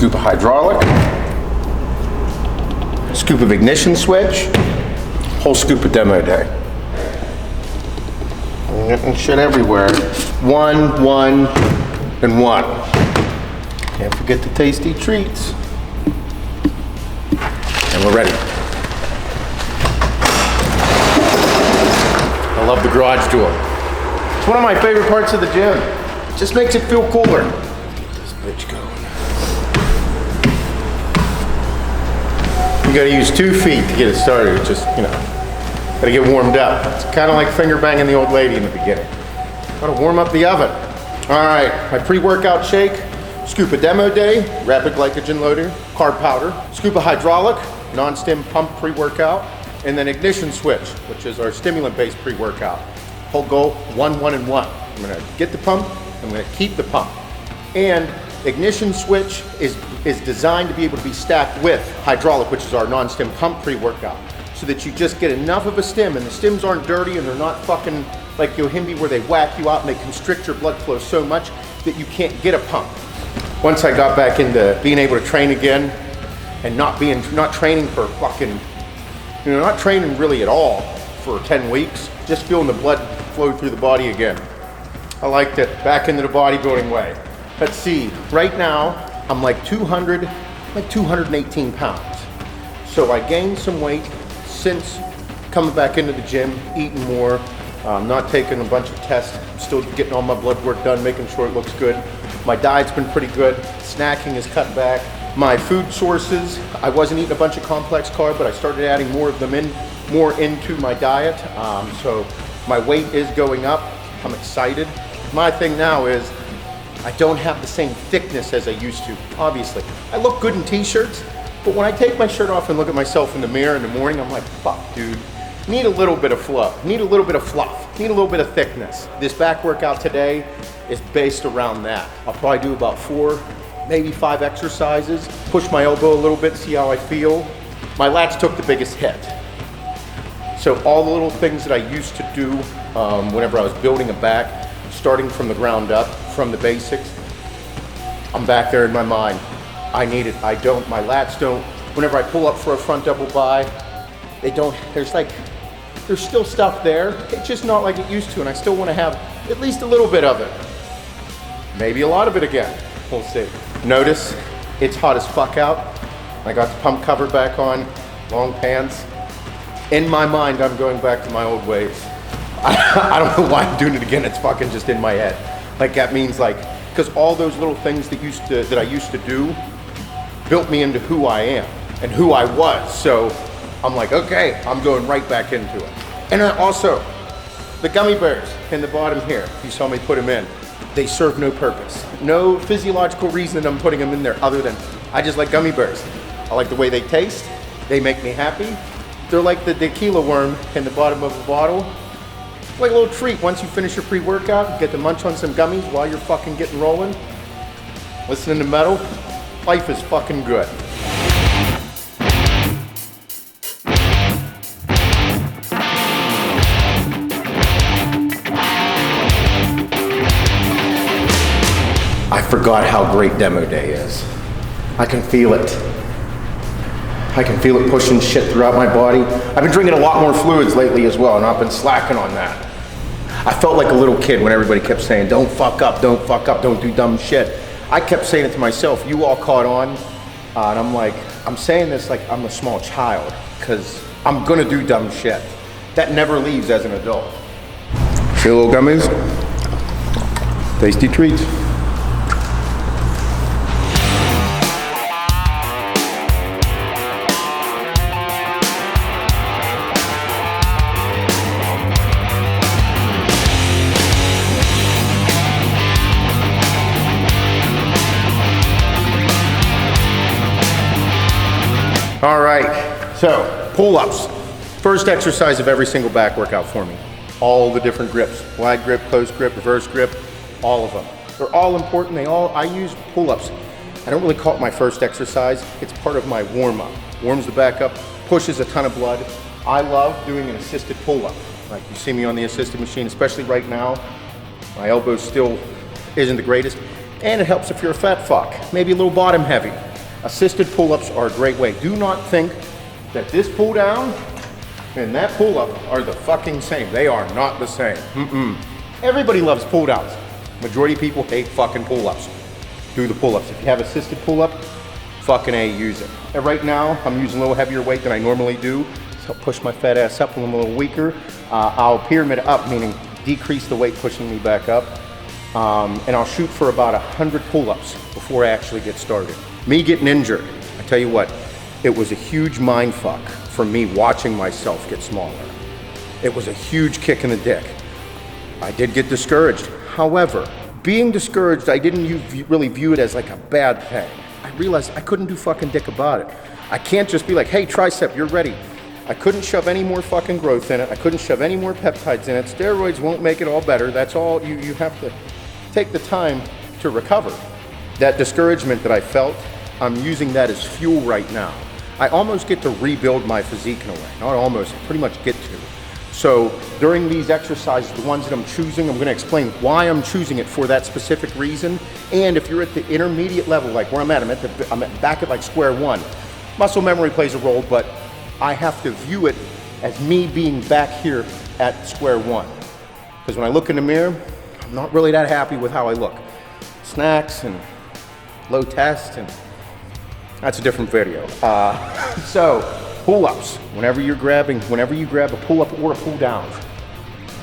scoop of hydraulic, scoop of ignition switch, whole scoop of demo day. I'm getting shit everywhere. One, and one. Can't forget the tasty treats. And we're ready. I love the garage door. It's one of my favorite parts of the gym. It just makes it feel cooler. Get this bitch going. You gotta use 2 feet to get it started. It's just, you know, gotta get warmed up. It's kind of like finger banging the old lady in the beginning. Gotta warm up the oven. All right, my pre-workout shake, scoop of demo day, rapid glycogen loader, carb powder, scoop of hydraulic, non-stim pump pre-workout, and then ignition switch, which is our stimulant-based pre-workout. Whole goal, 1, 1, and 1. I'm gonna get the pump, I'm gonna keep the pump. And ignition switch is designed to be able to be stacked with hydraulic, which is our non-stim pump pre-workout, so that you just get enough of a stim, and the stims aren't dirty and they're not fucking like Yohimbe where they whack you out and they constrict your blood flow so much that you can't get a pump. Once I got back into being able to train again and not training for fucking, you know, not training really at all for 10 weeks, just feeling the blood flow through the body again. I liked it, back into the bodybuilding way. Let's see, right now, I'm like 218 pounds. So I gained some weight since coming back into the gym, eating more, not taking a bunch of tests, still getting all my blood work done, making sure it looks good. My diet's been pretty good, snacking is cut back. My food sources, I wasn't eating a bunch of complex carb, but I started adding more of them more into my diet. So my weight is going up, I'm excited. My thing now is, I don't have the same thickness as I used to, obviously. I look good in t-shirts, but when I take my shirt off and look at myself in the mirror in the morning, I'm like, fuck, dude. Need a little bit of flow, need a little bit of fluff, need a little bit of thickness. This back workout today is based around that. I'll probably do about 4, maybe 5 exercises, push my elbow a little bit, see how I feel. My lats took the biggest hit. So all the little things that I used to do whenever I was building a back, starting from the ground up, from the basics, I'm back there in my mind. I need it, I don't, my lats don't. Whenever I pull up for a front double bi, they don't, there's still stuff there. It's just not like it used to, and I still want to have at least a little bit of it. Maybe a lot of it again, we'll see. Notice, it's hot as fuck out. I got the pump cover back on, long pants. In my mind, I'm going back to my old ways. I don't know why I'm doing it again, it's fucking just in my head. Like that means like, because all those little things that I used to do built me into who I am and who I was. So I'm like, okay, I'm going right back into it. And also, the gummy bears in the bottom here, you saw me put them in, they serve no purpose. No physiological reason I'm putting them in there other than I just like gummy bears. I like the way they taste, they make me happy. They're like the tequila worm in the bottom of a bottle. It's like a little treat. Once you finish your pre-workout, you get to munch on some gummies while you're fucking getting rolling. Listening to metal, life is fucking good. I forgot how great demo day is. I can feel it. I can feel it pushing shit throughout my body. I've been drinking a lot more fluids lately as well, and I've been slacking on that. I felt like a little kid when everybody kept saying, don't fuck up, don't fuck up, don't do dumb shit. I kept saying it to myself, you all caught on, and I'm like, I'm saying this like I'm a small child, because I'm gonna do dumb shit. That never leaves as an adult. See little gummies? Tasty treats. All right, so pull-ups. First exercise of every single back workout for me. All the different grips, wide grip, close grip, reverse grip, all of them. They're all important, I use pull-ups. I don't really call it my first exercise, it's part of my warm-up. Warms the back up, pushes a ton of blood. I love doing an assisted pull-up. Like you see me on the assisted machine, especially right now. My elbow still isn't the greatest. And it helps if you're a fat fuck, maybe a little bottom heavy. Assisted pull-ups are a great way. Do not think that this pull down and that pull-up are the fucking same. They are not the same. Everybody loves pull-downs. Majority of people hate fucking pull-ups. Do the pull-ups. If you have assisted pull-up, fucking A, use it. And right now, I'm using a little heavier weight than I normally do, so I'll push my fat ass up when I'm a little weaker. I'll pyramid up, meaning decrease the weight pushing me back up. And I'll shoot for about 100 pull-ups before I actually get started. Me getting injured, I tell you what, it was a huge mind fuck for me watching myself get smaller. It was a huge kick in the dick. I did get discouraged. However, being discouraged, I didn't really view it as like a bad thing. I realized I couldn't do fucking dick about it. I can't just be like, hey, tricep, you're ready. I couldn't shove any more fucking growth in it. I couldn't shove any more peptides in it. Steroids won't make it all better. That's all, you have to take the time to recover. That discouragement that I felt, I'm using that as fuel right now. I almost get to rebuild my physique in a way. Not almost, I pretty much get to. So during these exercises, the ones that I'm choosing, I'm gonna explain why I'm choosing it for that specific reason. And if you're at the intermediate level, like where I'm back at like square one. Muscle memory plays a role, but I have to view it as me being back here at square one. Because when I look in the mirror, I'm not really that happy with how I look. Snacks and low test, and that's a different video. So pull-ups, whenever you grab a pull-up or a pull-down.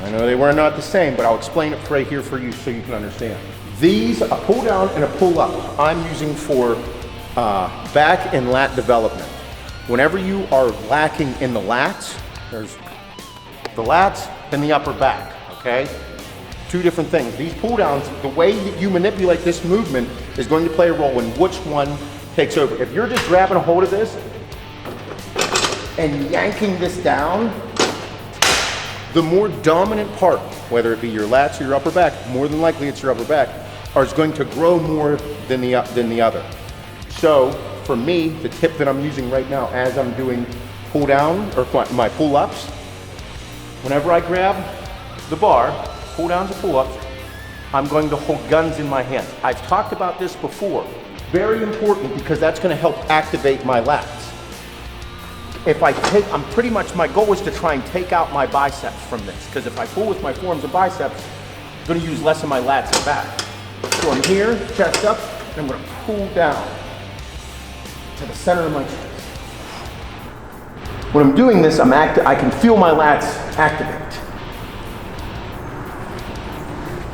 I know they were not the same, but I'll explain it right here for you so you can understand. These, a pull-down and a pull-up, I'm using for back and lat development. Whenever you are lacking in the lats, there's the lats and the upper back, okay? Two different things. These pull-downs, the way that you manipulate this movement is going to play a role in which one takes over. If you're just grabbing a hold of this and yanking this down, the more dominant part, whether it be your lats or your upper back, more than likely it's your upper back, is going to grow more than the other. So for me, the tip that I'm using right now as I'm doing pull down or my pull-ups, whenever I grab the bar, pull downs or pull-ups, I'm going to hold guns in my hands. I've talked about this before. Very important because that's going to help activate my lats. If I take, my goal is to try and take out my biceps from this, because if I pull with my forearms and biceps, I'm going to use less of my lats and back. So I'm here, chest up, and I'm going to pull down to the center of my chest. When I'm doing this, I can feel my lats activate.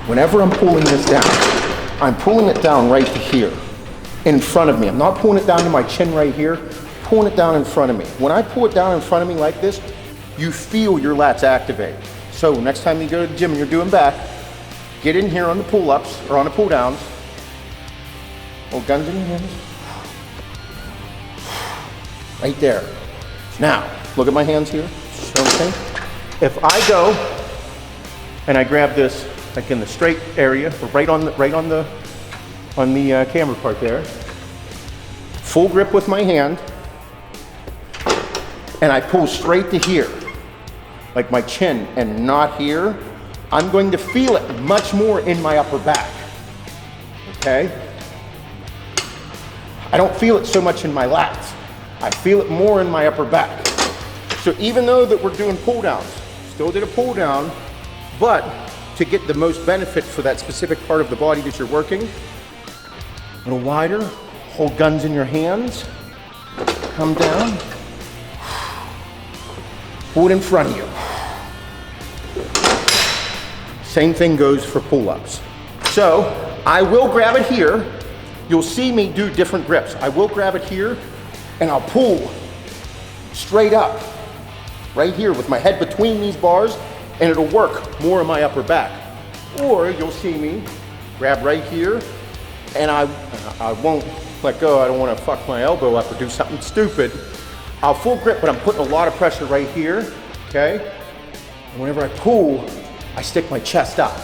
Whenever I'm pulling this down, I'm pulling it down right to here, in front of me. I'm not pulling it down to my chin right here, pulling it down in front of me. When I pull it down in front of me like this, you feel your lats activate. So next time you go to the gym and you're doing back, get in here on the pull-ups or on the pull-downs, hold guns in your hands. Right there. Now, look at my hands here. Okay. If I go and I grab this like in the straight area, or right on the camera part there, full grip with my hand, and I pull straight to here, like my chin, and not here, I'm going to feel it much more in my upper back. Okay? I don't feel it so much in my lats. I feel it more in my upper back. So even though that we're doing pull downs, still did a pull down, but to get the most benefit for that specific part of the body that you're working, a little wider, hold guns in your hands, come down, pull it in front of you. Same thing goes for pull-ups. So I will grab it here. You'll see me do different grips. I will grab it here, and I'll pull straight up, right here with my head between these bars, and it'll work more in my upper back. Or you'll see me grab right here, and I won't let go. I don't want to fuck my elbow up or do something stupid. I'll full grip, but I'm putting a lot of pressure right here, okay? And whenever I pull, I stick my chest up.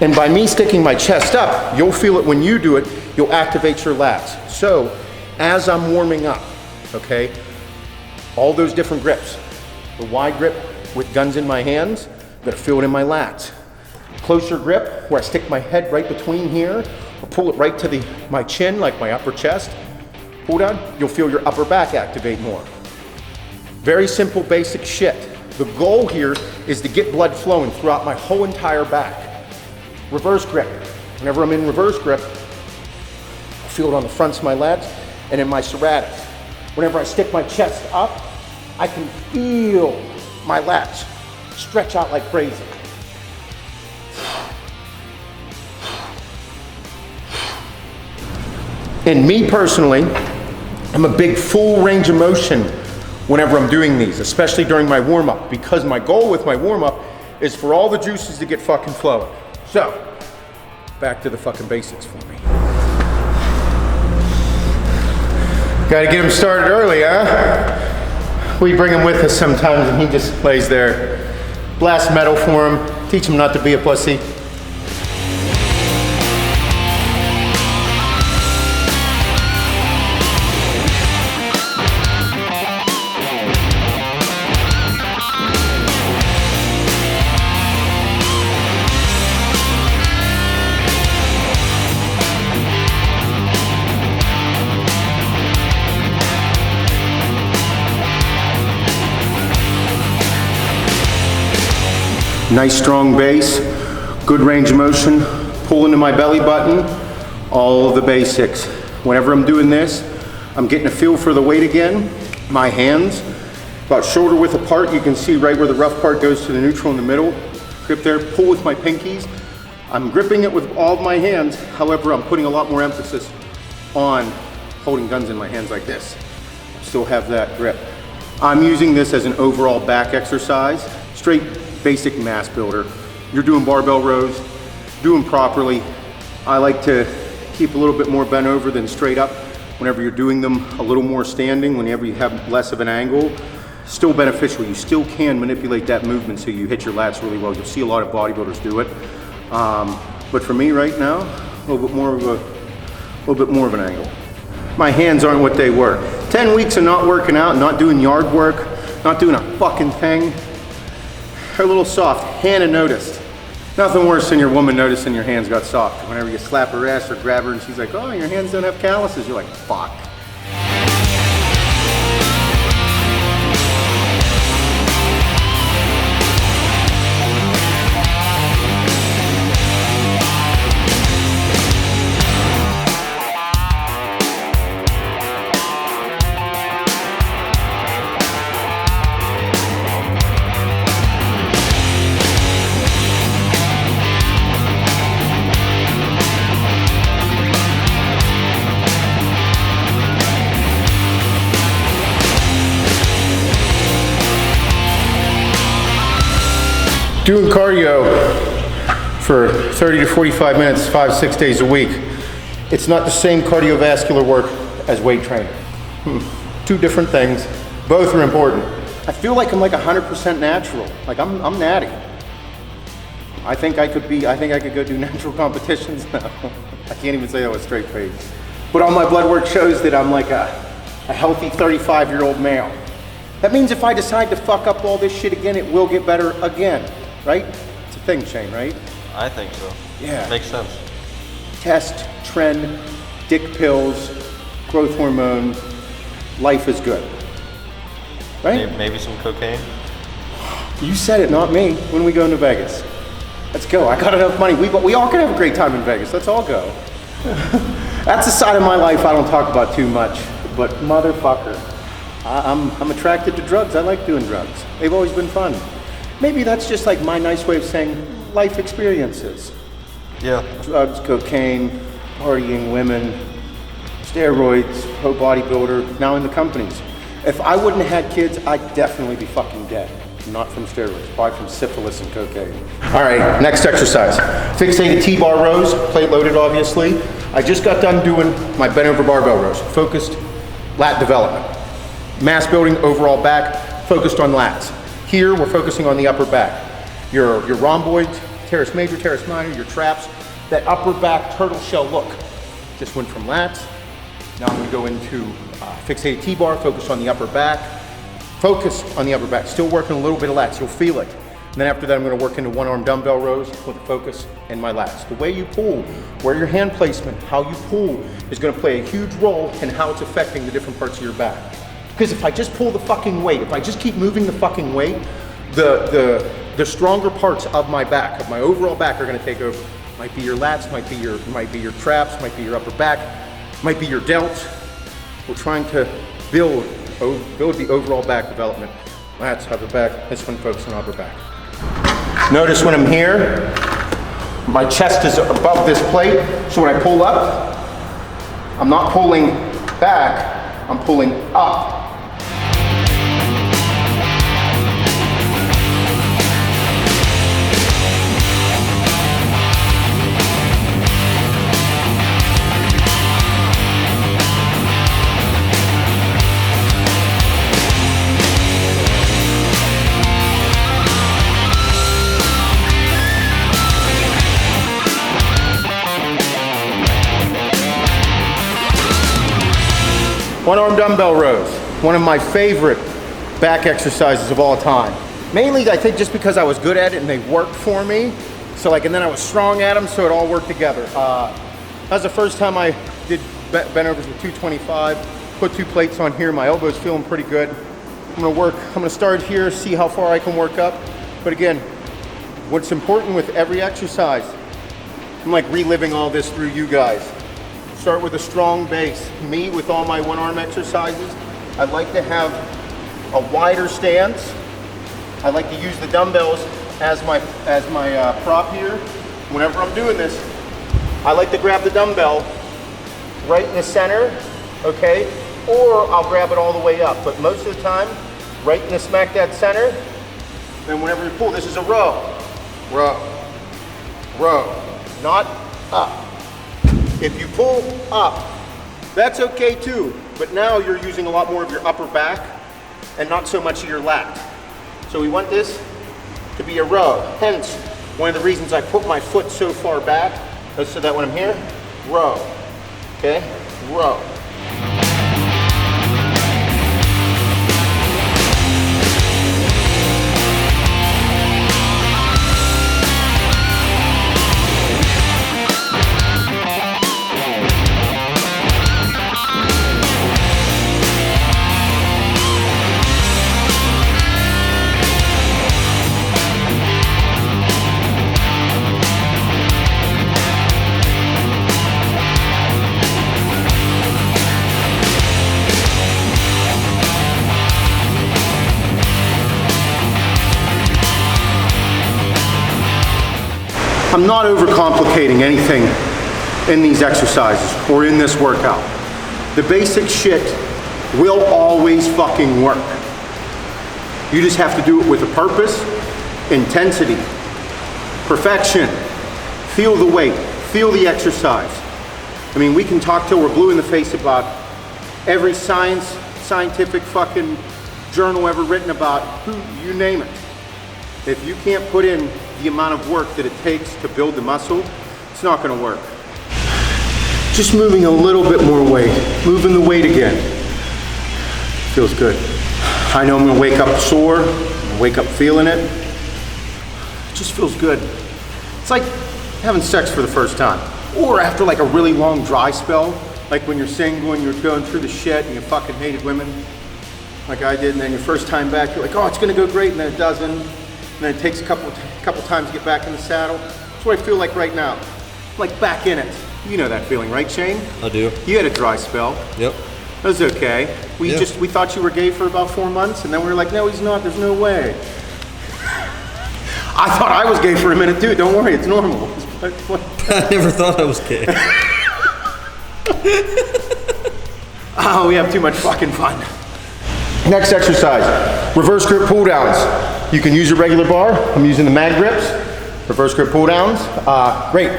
And by me sticking my chest up, you'll feel it when you do it, you'll activate your lats. So, as I'm warming up, okay, all those different grips, the wide grip with guns in my hands, I'm gonna feel it in my lats. closer grip where I stick my head right between here, or pull it right to my chin, like my upper chest. Pull down, you'll feel your upper back activate more. Very simple, basic shit. The goal here is to get blood flowing throughout my whole entire back. Reverse grip. Whenever I'm in reverse grip, I feel it on the fronts of my lats and in my serratus. Whenever I stick my chest up, I can feel my lats stretch out like crazy. And me personally, I'm a big full range of motion whenever I'm doing these, especially during my warm-up, because my goal with my warm-up is for all the juices to get fucking flowing. So, back to the fucking basics for me. Gotta get him started early, huh? We bring him with us sometimes and he just lays there. Blast metal for him, teach him not to be a pussy. Nice strong base, good range of motion, pull into my belly button, all of the basics. Whenever I'm doing this, I'm getting a feel for the weight again. My hands, about shoulder width apart, you can see right where the rough part goes to the neutral in the middle. Grip there, pull with my pinkies. I'm gripping it with all of my hands, however, I'm putting a lot more emphasis on holding guns in my hands like this. Still have that grip. I'm using this as an overall back exercise, straight basic mass builder. You're doing barbell rows, do them properly. I like to keep a little bit more bent over than straight up. Whenever you're doing them a little more standing, whenever you have less of an angle, still beneficial. You still can manipulate that movement so you hit your lats really well. You'll see a lot of bodybuilders do it. But for me right now, a little bit more of an angle. My hands aren't what they were. 10 weeks of not working out, not doing yard work, not doing a fucking thing. They're a little soft. Hannah noticed. Nothing worse than your woman noticing your hands got soft. Whenever you slap her ass or grab her and she's like, oh, your hands don't have calluses. You're like, fuck. Doing cardio for 30 to 45 minutes, 5-6 days a week, it's not the same cardiovascular work as weight training. Two different things, both are important. I feel like I'm like 100% natural, like I'm natty. I think I could go do natural competitions now. I can't even say that with a straight face. But all my blood work shows that I'm like a healthy 35-year-old male. That means if I decide to fuck up all this shit again, it will get better again. Right? It's a thing, Shane, right? I think so. Yeah. Makes sense. Test, trend, dick pills, growth hormone, life is good. Right? Maybe some cocaine? You said it, not me, when we go into Vegas. Let's go. I got enough money. We all can have a great time in Vegas. Let's all go. That's a side of my life I don't talk about too much, but motherfucker, I'm attracted to drugs. I like doing drugs. They've always been fun. Maybe that's just like my nice way of saying life experiences. Yeah. Drugs, cocaine, partying, women, steroids, pro bodybuilder, now in the companies. If I wouldn't have had kids, I'd definitely be fucking dead. Not from steroids, probably from syphilis and cocaine. All right, next exercise. Fixated T-bar rows, plate loaded obviously. I just got done doing my bent over barbell rows. Focused lat development. Mass building, overall back, focused on lats. Here, we're focusing on the upper back. Your rhomboids, teres major, teres minor, your traps, that upper back turtle shell look. Just went from lats. Now I'm gonna go into fixated T-bar, focus on the upper back. Focus on the upper back, still working a little bit of lats, you'll feel it. then after that, I'm gonna work into one arm dumbbell rows with a focus in my lats. The way you pull, where your hand placement, how you pull is gonna play a huge role in how it's affecting the different parts of your back. Because if I just pull the fucking weight, if I just keep moving the fucking weight, the stronger parts of my back, of my overall back, are gonna take over. Might be your lats, might be your traps, might be your upper back, might be your delts. We're trying to build the overall back development. Lats, upper back, this one focusing on upper back. Notice when I'm here, my chest is above this plate, so when I pull up, I'm not pulling back, I'm pulling up. One arm dumbbell rows, one of my favorite back exercises of all time. Mainly, I think just because I was good at it and they worked for me. So and then I was strong at them, so it all worked together. That was the first time I did bent overs with 225. Put 2 plates on here, my elbow's feeling pretty good. I'm gonna start here, see how far I can work up. But again, what's important with every exercise, I'm like reliving all this through you guys. Start with a strong base. Me, with all my one arm exercises, I like to have a wider stance. I like to use the dumbbells as my prop here. Whenever I'm doing this, I like to grab the dumbbell right in the center, okay? Or I'll grab it all the way up, but most of the time, right in the smack dab center. Then whenever you pull, this is a row, row, row, not up. If you pull up, that's okay too, but now you're using a lot more of your upper back and not so much of your lat. So we want this to be a row. Hence, one of the reasons I put my foot so far back is so that when I'm here, row, okay, row. I'm not overcomplicating anything in these exercises or in this workout. The basic shit will always fucking work. You just have to do it with a purpose, intensity, perfection. Feel the weight, feel the exercise. I mean, we can talk till we're blue in the face about every scientific fucking journal ever written about you name it. If you can't put in the amount of work that it takes to build the muscle, it's not gonna work. Just moving a little bit more weight, moving the weight again. Feels good. I know I'm gonna wake up sore, wake up feeling it. It just feels good. It's like having sex for the first time. Or after like a really long dry spell, like when you're single and you're going through the shit and you fucking hated women, like I did, and then your first time back, you're like, oh, it's gonna go great, and then it doesn't. And then it takes a couple times to get back in the saddle. That's what I feel like right now. Like back in it. You know that feeling, right, Shane? I do. You had a dry spell. Yep. That was okay. We thought you were gay for about 4 months, and then we were like, no, he's not, there's no way. I thought I was gay for a minute too, don't worry, it's normal. I never thought I was gay. Oh, we have too much fucking fun. Next exercise, reverse grip pull downs. You can use your regular bar. I'm using the mag grips. Reverse grip pull downs. Great.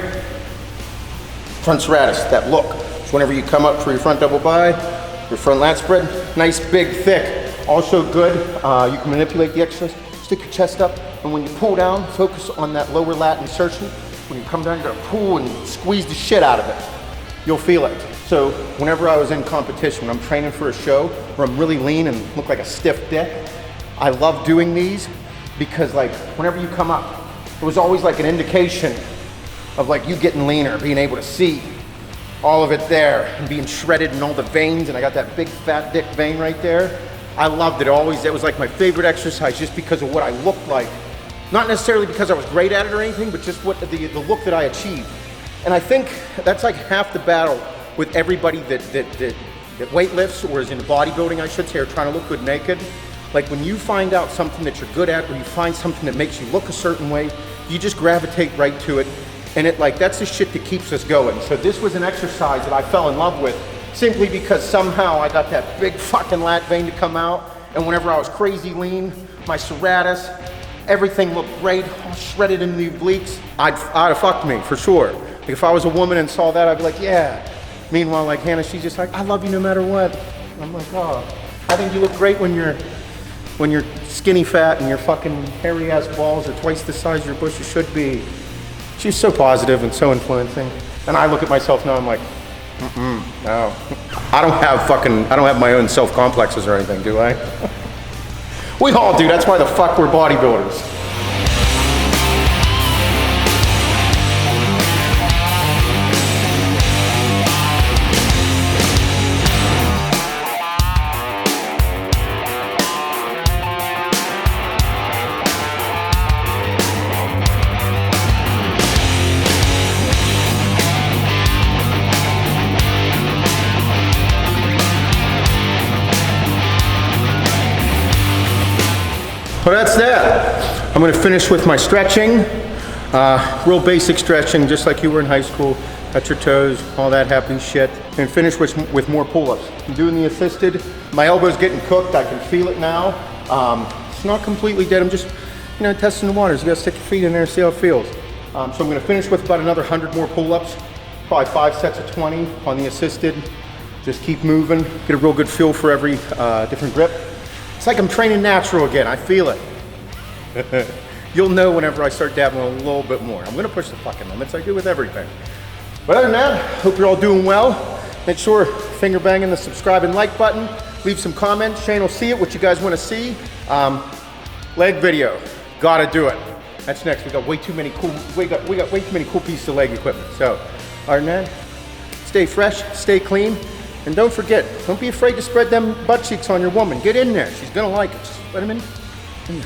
Front serratus, that look. So whenever you come up for your front double bi, your front lat spread, nice, big, thick. Also good, you can manipulate the exercise. Stick your chest up, and when you pull down, focus on that lower lat insertion. When you come down, you're gonna pull and squeeze the shit out of it. You'll feel it. So whenever I was in competition, when I'm training for a show where I'm really lean and look like a stiff dick, I love doing these because like whenever you come up, it was always like an indication of like you getting leaner, being able to see all of it there and being shredded in all the veins, and I got that big fat dick vein right there. I loved it always. It was like my favorite exercise just because of what I looked like. Not necessarily because I was great at it or anything, but just what the look that I achieved. And I think that's like half the battle with everybody that weightlifts or is into bodybuilding, I should say, or trying to look good naked. Like when you find out something that you're good at, or you find something that makes you look a certain way, you just gravitate right to it. And that's the shit that keeps us going. So this was an exercise that I fell in love with simply because somehow I got that big fucking lat vein to come out. And whenever I was crazy lean, my serratus, everything looked great, all shredded in the obliques. I'd have fucked me for sure. Like if I was a woman and saw that, I'd be like, yeah. Meanwhile, like Hannah, she's just like, I love you no matter what. I'm like, oh, I think you look great when you're skinny fat and your fucking hairy ass balls are twice the size your bushes should be. She's so positive and so influencing. And I look at myself now, I'm like, no. I don't have my own self-complexes or anything, do I? We all do, that's why the fuck we're bodybuilders. Well, that's that. I'm gonna finish with my stretching. Real basic stretching, just like you were in high school. At your toes, all that happy shit. And finish with more pull-ups. I'm doing the assisted. My elbow's getting cooked, I can feel it now. It's not completely dead, I'm just testing the waters. You gotta stick your feet in there and see how it feels. So I'm gonna finish with about another 100 more pull-ups. Probably 5 sets of 20 on the assisted. Just keep moving, get a real good feel for every different grip. It's like I'm training natural again, I feel it. You'll know whenever I start dabbling a little bit more. I'm gonna push the fucking limits, I do with everything. But other than that, hope you're all doing well. Make sure, finger banging the subscribe and like button. Leave some comments, Shane will see it, what you guys wanna see. Leg video, gotta do it. That's next, we got way too many cool pieces of leg equipment. So, other than that, stay fresh, stay clean. And don't forget, don't be afraid to spread them butt cheeks on your woman. Get in there. She's gonna like it. Just let them in there.